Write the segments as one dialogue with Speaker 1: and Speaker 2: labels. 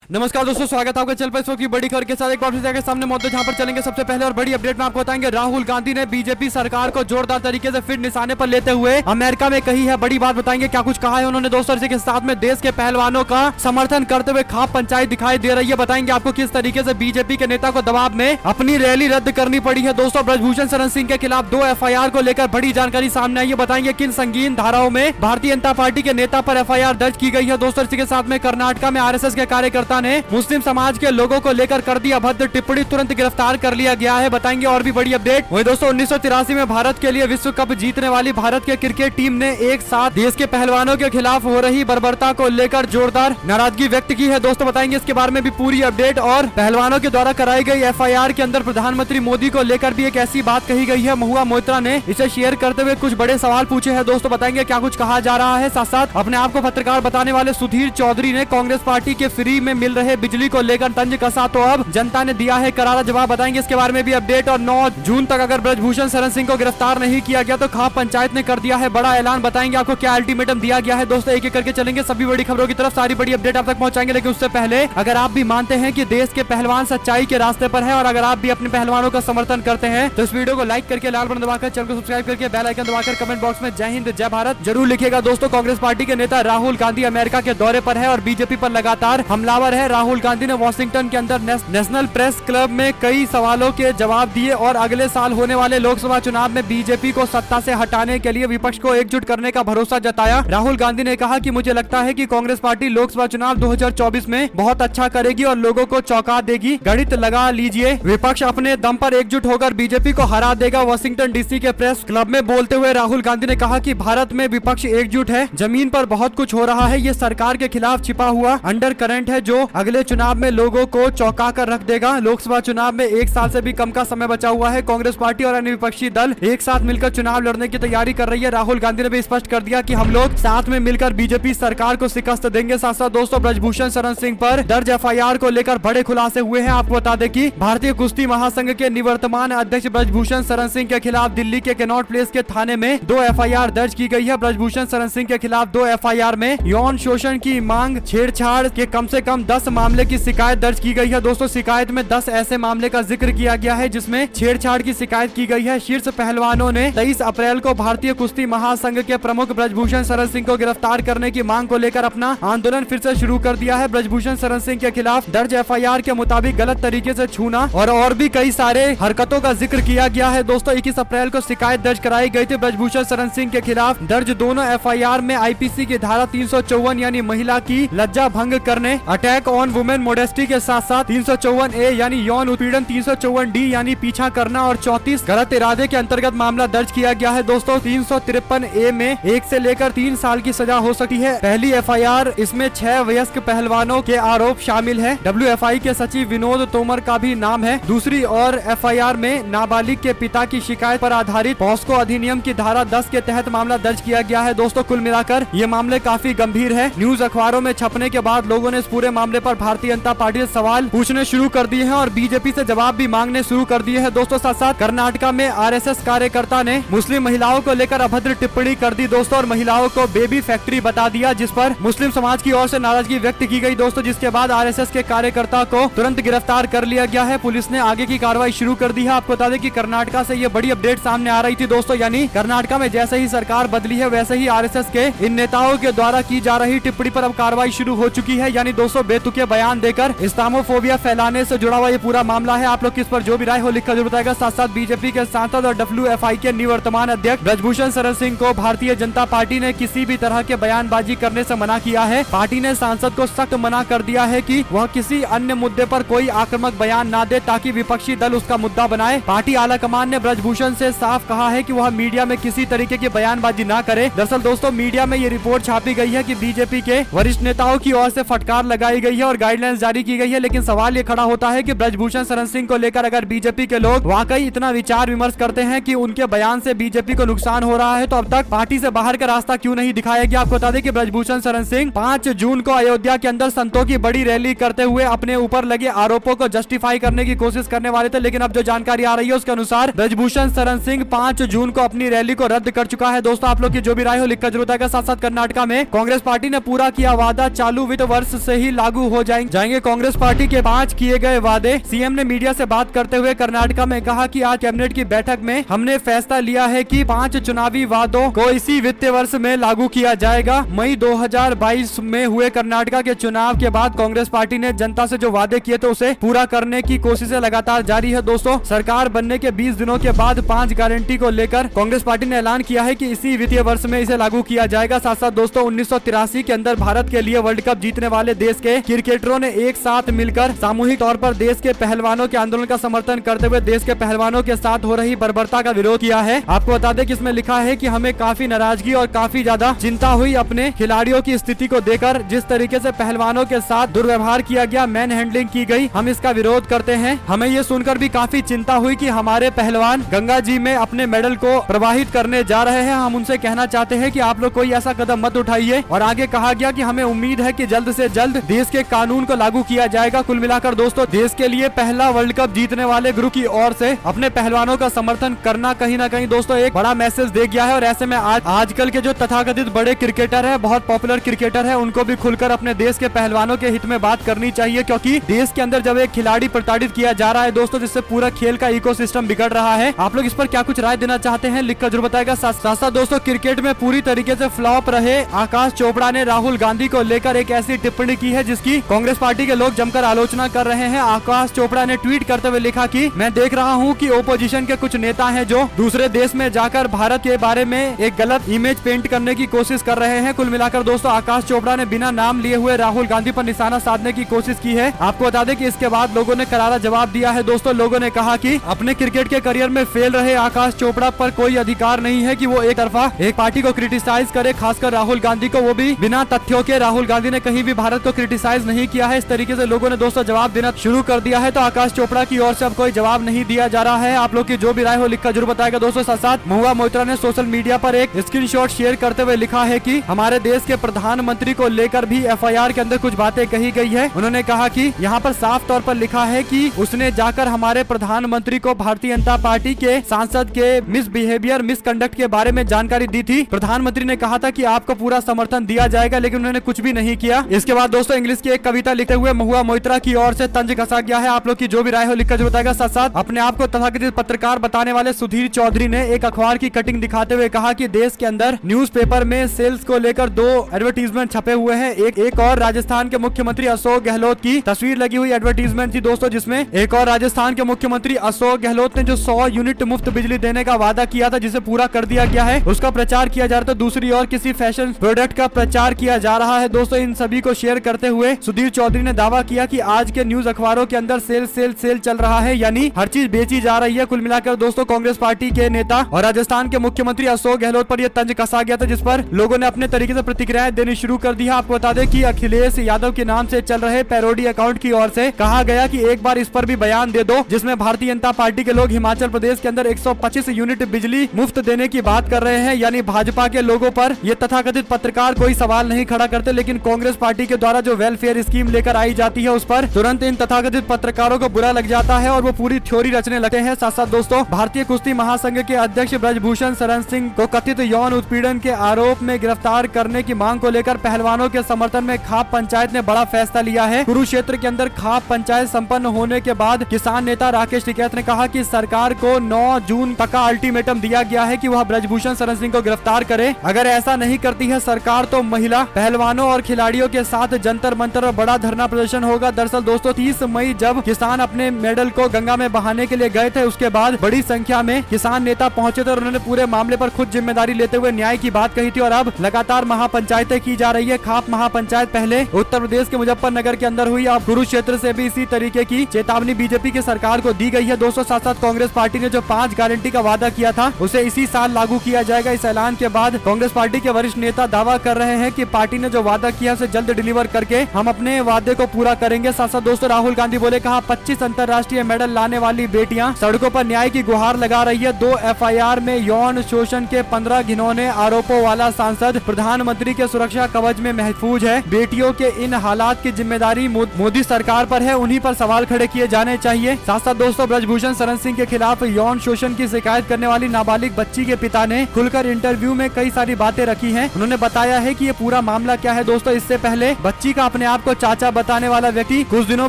Speaker 1: नमस्कार दोस्तों, स्वागत है आपका चल पे की बड़ी खबर के साथ एक बार फिर सामने मौजूद, जहां पर चलेंगे सबसे पहले और बड़ी अपडेट में आपको बताएंगे। राहुल गांधी ने बीजेपी सरकार को जोरदार तरीके से फिर निशाने पर लेते हुए अमेरिका में कही है बड़ी बात। बताएंगे क्या कुछ कहा है उन्होंने दोस्तों। इसी के साथ में देश के पहलवानों का समर्थन करते हुए खाप पंचायत दिखाई दे रही है। बताएंगे आपको किस तरीके से बीजेपी के नेता को दबाव में अपनी रैली रद्द करनी पड़ी है दोस्तों। ब्रजभूषण शरण सिंह के खिलाफ 2 FIR को लेकर बड़ी जानकारी सामने आई है। बताएंगे किन संगीन धाराओं में भारतीय जनता पार्टी के नेता पर FIR दर्ज की गई है दोस्तों। इसी के साथ में कर्नाटका में RSS के कार्यकर्ता ने मुस्लिम समाज के लोगों को लेकर कर दी अभद्र टिप्पणी, तुरंत गिरफ्तार कर लिया गया है। बताएंगे और भी बड़ी अपडेट। वही दोस्तों 1983 में भारत के लिए विश्व कप जीतने वाली भारत के क्रिकेट टीम ने एक साथ देश के पहलवानों के खिलाफ हो रही बर्बरता को लेकर जोरदार नाराजगी व्यक्त की है दोस्तों। बताएंगे इसके बारे में भी पूरी अपडेट। और पहलवानों के द्वारा कराई गई FIR के अंदर प्रधानमंत्री मोदी को लेकर भी एक ऐसी बात कही गई है। महुआ मोइत्रा ने इसे शेयर करते हुए कुछ बड़े सवाल पूछे हैं दोस्तों। बताएंगे क्या कुछ कहा जा रहा है। साथ साथ अपने आप को पत्रकार बताने वाले सुधीर चौधरी ने कांग्रेस पार्टी के फ्री में मिल रहे बिजली को लेकर तंज कसा, तो अब जनता ने दिया है करारा जवाब। बताएंगे इसके बारे में भी अपडेट। और 9 जून तक अगर ब्रजभूषण शरण सिंह को गिरफ्तार नहीं किया गया तो खाप पंचायत ने कर दिया है बड़ा ऐलान। बताएंगे आपको क्या अल्टीमेटम दिया गया है दोस्तों। एक एक करके चलेंगे सभी बड़ी खबरों की तरफ, सारी बड़ी अपडेट आप तक पहुंचाएंगे। लेकिन उससे पहले अगर आप भी मानते हैं कि देश के पहलवान सच्चाई के रास्ते पर है और अगर आप भी अपने पहलवानों का समर्थन करते हैं तो इस वीडियो को लाइक करके लाल बटन दबाकर चैनल को सब्सक्राइब करके बेल आइकन दबाकर कमेंट बॉक्स में जय हिंद जय भारत जरूर लिखिएगा दोस्तों। कांग्रेस पार्टी के नेता राहुल गांधी अमेरिका के दौरे पर है और बीजेपी पर लगातार हमलावर है। राहुल गांधी ने वॉशिंगटन के अंदर नेशनल प्रेस क्लब में कई सवालों के जवाब दिए और अगले साल होने वाले लोकसभा चुनाव में बीजेपी को सत्ता से हटाने के लिए विपक्ष को एकजुट करने का भरोसा जताया। राहुल गांधी ने कहा कि मुझे लगता है कि कांग्रेस पार्टी लोकसभा चुनाव 2024 में बहुत अच्छा करेगी और लोगों को चौंका देगी। गणित लगा लीजिए, विपक्ष अपने दम पर एकजुट होकर बीजेपी को हरा देगा। वॉशिंगटन DC के प्रेस क्लब में बोलते हुए राहुल गांधी ने कहा कि भारत में विपक्ष एकजुट है, जमीन पर बहुत कुछ हो रहा है, ये सरकार के खिलाफ छिपा हुआ अंडर करंट है जो अगले चुनाव में लोगों को चौंका कर रख देगा। लोकसभा चुनाव में 1 साल से भी कम का समय बचा हुआ है। कांग्रेस पार्टी और अन्य विपक्षी दल एक साथ मिलकर चुनाव लड़ने की तैयारी कर रही है। राहुल गांधी ने भी स्पष्ट कर दिया कि हम लोग साथ में मिलकर बीजेपी सरकार को शिकस्त देंगे। साथ साथ दोस्तों ब्रजभूषण शरण सिंह पर दर्ज FIR को लेकर बड़े खुलासे हुए हैं। आपको बता दें कि भारतीय कुश्ती महासंघ के निवर्तमान अध्यक्ष ब्रजभूषण शरण सिंह के खिलाफ दिल्ली के कैनॉट प्लेस के थाने में 2 FIR दर्ज की गई है। ब्रजभूषण शरण सिंह के खिलाफ 2 FIR में यौन शोषण की मांग, छेड़छाड़ के कम से कम 10 मामले की शिकायत दर्ज की गई है दोस्तों। शिकायत में 10 ऐसे मामले का जिक्र किया गया है जिसमें छेड़छाड़ की शिकायत की गई है। शीर्ष पहलवानों ने 23 अप्रैल को भारतीय कुश्ती महासंघ के प्रमुख ब्रजभूषण शरण सिंह को गिरफ्तार करने की मांग को लेकर अपना आंदोलन फिर से शुरू कर दिया है। ब्रजभूषण शरण सिंह के खिलाफ दर्ज FIR के मुताबिक गलत तरीके से छूना और भी कई सारे हरकतों का जिक्र किया गया है दोस्तों। 21 अप्रैल को शिकायत दर्ज कराई गई थी ब्रजभूषण शरण सिंह के खिलाफ। दर्ज दोनों FIR में IPC की धारा 354 यानी महिला की लज्जा भंग करने, अटैक ऑन वुमेन मोडेस्टी के साथ साथ 354A यानी यौन उत्पीड़न, 354D यानी पीछा करना और 34 गलत इरादे के अंतर्गत मामला दर्ज किया गया है दोस्तों। 353A में 1 से लेकर 3 साल की सजा हो सकती है। पहली FIR इसमें 6 वयस्क पहलवानों के आरोप शामिल है। WFI के सचिव विनोद तोमर का भी नाम है। दूसरी और FIR में नाबालिग के पिता की शिकायत पर आधारित पॉस्को अधिनियम की धारा 10 के तहत मामला दर्ज किया गया है दोस्तों। कुल मिलाकर ये मामले काफी गंभीर है। न्यूज अखबारों में छपने के बाद लोगों ने इस पूरे मामले पर भारतीय जनता पार्टी से सवाल पूछने शुरू कर दिए हैं और बीजेपी से जवाब भी मांगने शुरू कर दिए हैं दोस्तों। साथ साथ कर्नाटका में RSS कार्यकर्ता ने मुस्लिम महिलाओं को लेकर अभद्र टिप्पणी कर दी दोस्तों और महिलाओं को बेबी फैक्ट्री बता दिया, जिस पर मुस्लिम समाज की ओर से नाराजगी व्यक्त की गई दोस्तों। जिसके बाद RSS के कार्यकर्ता को तुरंत गिरफ्तार कर लिया गया है। पुलिस ने आगे की कार्रवाई शुरू कर दी है। आपको बता दें कि कर्नाटका से ये बड़ी अपडेट सामने आ रही थी दोस्तों, यानी कर्नाटका में जैसे ही सरकार बदली है वैसे ही RSS के इन नेताओं के द्वारा की जा रही टिप्पणी पर अब कार्रवाई शुरू हो चुकी है। यानी दोस्तों बेतुके बयान देकर इस्लामोफोबिया फैलाने से जुड़ा हुआ ये पूरा मामला है। आप लोग किस पर जो भी राय हो लिखकर जरूर बताएगा। साथ साथ बीजेपी के सांसद और WFI के निवर्तमान अध्यक्ष ब्रजभूषण शरण सिंह को भारतीय जनता पार्टी ने किसी भी तरह के बयानबाजी करने से मना किया है। पार्टी ने सांसद को सख्त मना कर दिया है कि वह किसी अन्य मुद्दे पर कोई आक्रामक बयान ना दे ताकि विपक्षी दल उसका मुद्दा बनाए। पार्टी आलाकमान ने ब्रजभूषण से साफ कहा है कि वह मीडिया में किसी तरीके की बयानबाजी ना करे। दरअसल दोस्तों मीडिया में ये रिपोर्ट छापी गई है कि बीजेपी के वरिष्ठ नेताओं की ओर से फटकार लगाई गई है और गाइडलाइंस जारी की गई है। लेकिन सवाल ये खड़ा होता है कि ब्रजभूषण शरण सिंह को लेकर अगर बीजेपी के लोग वाकई इतना विचार विमर्श करते हैं कि उनके बयान से बीजेपी को नुकसान हो रहा है तो अब तक पार्टी से बाहर का रास्ता क्यों नहीं दिखाया गया। आपको बता दें कि ब्रजभूषण शरण सिंह 5 जून को अयोध्या के अंदर संतों की बड़ी रैली करते हुए अपने ऊपर लगे आरोपों को जस्टिफाई करने की कोशिश करने वाले थे। लेकिन अब जो जानकारी आ रही है उसके अनुसार ब्रजभूषण शरण सिंह 5 जून को अपनी रैली को रद्द कर चुका है। दोस्तों आप लोग की जो भी राय हो लिखकर जरूर बताएगा। साथ साथ कर्नाटका में कांग्रेस पार्टी ने पूरा किया वादा, चालू वित्त वर्ष से ही लागू लागू हो जाएंगे। कांग्रेस पार्टी के 5 किए गए वादे। सीएम ने मीडिया से बात करते हुए कर्नाटका में कहा कि आज कैबिनेट की बैठक में हमने फैसला लिया है कि 5 चुनावी वादों को इसी वित्तीय वर्ष में लागू किया जाएगा। मई 2022 में हुए कर्नाटका के चुनाव के बाद कांग्रेस पार्टी ने जनता से जो वादे किए थे उसे पूरा करने की कोशिशें लगातार जारी है। दोस्तों, सरकार बनने के 20 दिनों के बाद 5 गारंटी को लेकर कांग्रेस पार्टी ने ऐलान किया है कि इसी वित्तीय वर्ष में इसे लागू किया जाएगा। साथ साथ दोस्तों 1983 के अंदर भारत के लिए वर्ल्ड कप जीतने वाले देश के क्रिकेटरों ने एक साथ मिलकर सामूहिक तौर पर देश के पहलवानों के आंदोलन का समर्थन करते हुए देश के पहलवानों के साथ हो रही बर्बरता का विरोध किया है। आपको बता दें कि इसमें लिखा है कि हमें काफी नाराजगी और काफी ज्यादा चिंता हुई अपने खिलाड़ियों की स्थिति को देखकर। जिस तरीके से पहलवानों के साथ दुर्व्यवहार किया गया, मैन हैंडलिंग की गई, हम इसका विरोध करते हैं। हमें ये सुनकर भी काफी चिंता हुई कि हमारे पहलवान गंगा जी में अपने मेडल को प्रवाहित करने जा रहे हैं। हम उनसे कहना चाहते हैं कि आप लोग कोई ऐसा कदम मत उठाइए। और आगे कहा गया कि हमें उम्मीद है कि जल्द से जल्द देश के कानून को लागू किया जाएगा। कुल मिलाकर दोस्तों, देश के लिए पहला वर्ल्ड कप जीतने वाले गुरु की ओर से अपने पहलवानों का समर्थन करना कहीं ना कहीं दोस्तों एक बड़ा मैसेज दे गया है। और ऐसे में आजकल के जो तथाकथित बड़े क्रिकेटर है, बहुत पॉपुलर क्रिकेटर है, उनको भी खुलकर अपने देश के पहलवानों के हित में बात करनी चाहिए। क्योंकि देश के अंदर जब एक खिलाड़ी प्रताड़ित किया जा रहा है दोस्तों, जिससे पूरा खेल का इकोसिस्टम बिगड़ रहा है। आप लोग इस पर क्या कुछ राय देना चाहते हैं, लिखकर जरूर बताएगा। साथ दोस्तों, क्रिकेट में पूरी तरीके से फ्लॉप रहे आकाश चोपड़ा ने राहुल गांधी को लेकर एक ऐसी टिप्पणी की है जिसकी कांग्रेस पार्टी के लोग जमकर आलोचना कर रहे हैं। आकाश चोपड़ा ने ट्वीट करते हुए लिखा कि मैं देख रहा हूं कि ओपोजिशन के कुछ नेता हैं जो दूसरे देश में जाकर भारत के बारे में एक गलत इमेज पेंट करने की कोशिश कर रहे हैं। कुल मिलाकर दोस्तों, आकाश चोपड़ा ने बिना नाम लिए हुए राहुल गांधी पर निशाना साधने की कोशिश की है। आपको बता दें कि इसके बाद लोगों ने करारा जवाब दिया है। दोस्तों, लोगों ने कहा कि अपने क्रिकेट के करियर में फेल रहे आकाश चोपड़ा पर कोई अधिकार नहीं है कि वो एक तरफा एक पार्टी को क्रिटिसाइज करे, खासकर राहुल गांधी को, वो भी बिना तथ्यों के। राहुल गांधी ने कहीं भी भारत को क्रिटिसाइज नहीं किया है। इस तरीके से लोगों ने दोस्तों जवाब देना शुरू कर दिया है। तो आकाश चोपड़ा की ओर से अब कोई जवाब नहीं दिया जा रहा है। आप लोग की जो भी राय हो लिखकर जरूर बताएगा दोस्तों। साथ महुआ मोइत्रा ने सोशल मीडिया पर एक स्क्रीनशॉट शेयर करते हुए लिखा है कि हमारे देश के प्रधानमंत्री को लेकर भी एफआईआर के अंदर कुछ बातें कही गई है। उन्होंने कहा कि यहाँ पर साफ तौर पर लिखा है कि उसने जाकर हमारे प्रधानमंत्री को भारतीय जनता पार्टी के सांसद के मिसबिहेवियर, मिसकंडक्ट के बारे में जानकारी दी थी। प्रधानमंत्री ने कहा था कि आपको पूरा समर्थन दिया जाएगा, लेकिन उन्होंने कुछ भी नहीं किया। इसके बाद दोस्तों इंग्लिश की एक कविता लिखते हुए महुआ मोइत्रा की ओर से तंज कसा गया है। आप लोग की जो भी राय हो लिखकर जरूर बताएगा। साथ साथ अपने आप को तथाकथित पत्रकार बताने वाले सुधीर चौधरी ने एक अखबार की कटिंग दिखाते हुए कहा कि देश के अंदर न्यूज़पेपर में सेल्स को लेकर 2 एडवर्टीजमेंट छपे हुए हैं। एक और राजस्थान के मुख्यमंत्री अशोक गहलोत की तस्वीर लगी हुई एडवर्टीजमेंट थी दोस्तों, जिसमें एक और राजस्थान के मुख्यमंत्री अशोक गहलोत ने जो 100 यूनिट मुफ्त बिजली देने का वादा किया था, जिसे पूरा कर दिया गया है, उसका प्रचार किया जा रहा था। दूसरी ओर किसी फैशन प्रोडक्ट का प्रचार किया जा रहा है। दोस्तों, इन सभी को शेयर करते हुए सुधीर चौधरी ने दावा किया कि आज के न्यूज अखबारों के अंदर सेल चल रहा है, यानी हर चीज बेची जा रही है। कुल मिलाकर दोस्तों, कांग्रेस पार्टी के नेता और राजस्थान के मुख्यमंत्री अशोक गहलोत पर यह तंज कसा गया था, जिस पर लोगों ने अपने तरीके से प्रतिक्रियाएं देनी शुरू कर दी है। आपको बता दें कि अखिलेश यादव के नाम से चल रहे पैरोडी अकाउंट की ओर से कहा गया कि एक बार इस पर भी बयान दे दो, जिसमें भारतीय जनता पार्टी के लोग हिमाचल प्रदेश के अंदर 125 यूनिट बिजली मुफ्त देने की बात कर रहे हैं। यानी भाजपा के लोगों पर ये तथाकथित पत्रकार कोई सवाल नहीं खड़ा करते, लेकिन कांग्रेस पार्टी के द्वारा जो वेलफेयर स्कीम लेकर आई जाती है उस पर तुरंत इन तथाकथित पत्रकारों को बुरा लग जाता है और वो पूरी थ्योरी रचने लगते हैं। साथ साथ दोस्तों, भारतीय कुश्ती महासंघ के अध्यक्ष ब्रजभूषण शरण सिंह को कथित यौन उत्पीड़न के आरोप में गिरफ्तार करने की मांग को लेकर पहलवानों के समर्थन में खाप पंचायत ने बड़ा फैसला लिया है। कुरुक्षेत्र के अंदर खाप पंचायत संपन्न होने के बाद किसान नेता राकेश टिकैत ने कहा कि सरकार को 9 जून तक का अल्टीमेटम दिया गया है कि वह ब्रजभूषण शरण सिंह को गिरफ्तार करे। अगर ऐसा नहीं करती है सरकार तो महिला पहलवानों और खिलाड़ियों के साथ जंतर मंतर और बड़ा धरना प्रदर्शन होगा। दरअसल दोस्तों, 30 मई जब किसान अपने मेडल को गंगा में बहाने के लिए गए थे, उसके बाद बड़ी संख्या में किसान नेता पहुंचे थे और उन्होंने पूरे मामले पर खुद जिम्मेदारी लेते हुए न्याय की बात कही थी। और अब लगातार महापंचायतें की जा रही है। खाप महापंचायत पहले उत्तर प्रदेश के मुजफ्फरनगर के अंदर हुई, अब कुरुक्षेत्र से भी इसी तरीके की चेतावनी बीजेपी की सरकार को दी गई है। दोस्तों, साथ साथ कांग्रेस पार्टी ने जो 5 गारंटी का वादा किया था उसे इसी साल लागू किया जाएगा। इस ऐलान के बाद कांग्रेस पार्टी के वरिष्ठ नेता दावा कर रहे हैं कि पार्टी ने जो वादा किया उसे जल्द डिलीवर करके हम अपने वादे को पूरा करेंगे। साथ साथ दोस्तों, राहुल गांधी बोले, कहा 25 अंतर्राष्ट्रीय मेडल लाने वाली बेटियां सड़कों पर न्याय की गुहार लगा रही है। 2 एफआईआर में यौन शोषण के 15 घिनौने आरोपों वाला सांसद प्रधानमंत्री के सुरक्षा कवच में महफूज है। बेटियों के इन हालात की जिम्मेदारी मोदी सरकार पर है, उन्हीं पर सवाल खड़े किए जाने चाहिए। साथ साथ दोस्तों, ब्रजभूषण शरण सिंह के खिलाफ यौन शोषण की शिकायत करने वाली नाबालिग बच्ची के पिता ने खुलकर इंटरव्यू में कई सारी बातें रखी हैं। उन्होंने बताया है कि ये पूरा मामला क्या है। दोस्तों, इससे पहले बच्ची का अपने आप को चाचा बताने वाला व्यक्ति कुछ दिनों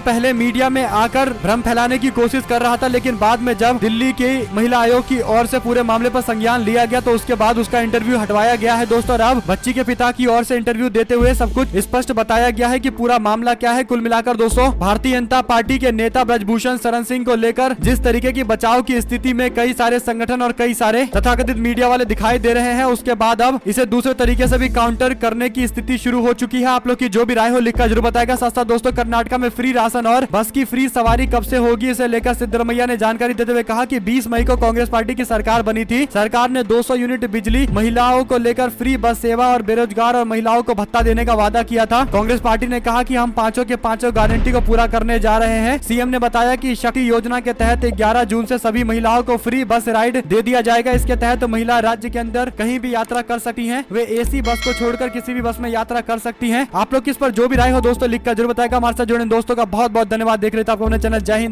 Speaker 1: पहले मीडिया में आकर भ्रम फैलाने की कोशिश कर रहा था, लेकिन बाद में जब दिल्ली की महिला आयोग की ओर से पूरे मामले पर संज्ञान लिया गया तो उसके बाद उसका इंटरव्यू हटवाया गया है दोस्तों। और अब बच्ची के पिता की ओर से इंटरव्यू देते हुए सब कुछ स्पष्ट बताया गया है कि पूरा मामला क्या है। कुल मिलाकर दोस्तों भारतीय जनता पार्टी के नेता ब्रजभूषण शरण सिंह को लेकर जिस तरीके की बचाव की स्थिति में कई सारे संगठन और कई सारे तथाकथित मीडिया वाले दिखाई दे रहे हैं, उसके बाद अब इसे दूसरे तरीके से भी काउंटर करने की स्थिति शुरू हो चुकी है। आप लोग की जो भी राय हो लिखकर जरूर बताएगा। साथ साथ दोस्तों कर्नाटक में फ्री राशन और बस की फ्री सवारी कब से होगी, इसे लेकर सिद्धरमैया ने जानकारी देते हुए कहा कि 20 मई को कांग्रेस पार्टी की सरकार बनी थी। सरकार ने 200 यूनिट बिजली, महिलाओं को लेकर फ्री बस सेवा और बेरोजगार और महिलाओं को भत्ता देने का वादा किया था। कांग्रेस पार्टी ने कहा कि हम पांचों के पांचों गारंटी को पूरा करने जा रहे हैं। सीएम ने बताया कि शक्ति योजना के तहत 11 जून से सभी महिलाओं को फ्री बस राइड दे दिया जाएगा। इसके तहत महिला राज्य के अंदर कहीं भी यात्रा कर सकती हैं। वे एसी बस को छोड़कर किसी भी बस में यात्रा कर सकती हैं। आप लोग किस पर जो भी राय हो दोस्तों लिखकर जरूर बताएगा। हमारे साथ जुड़े दोस्तों का बहुत बहुत धन्यवाद। देख रहे थे आप अपने चैनल जय हिंद।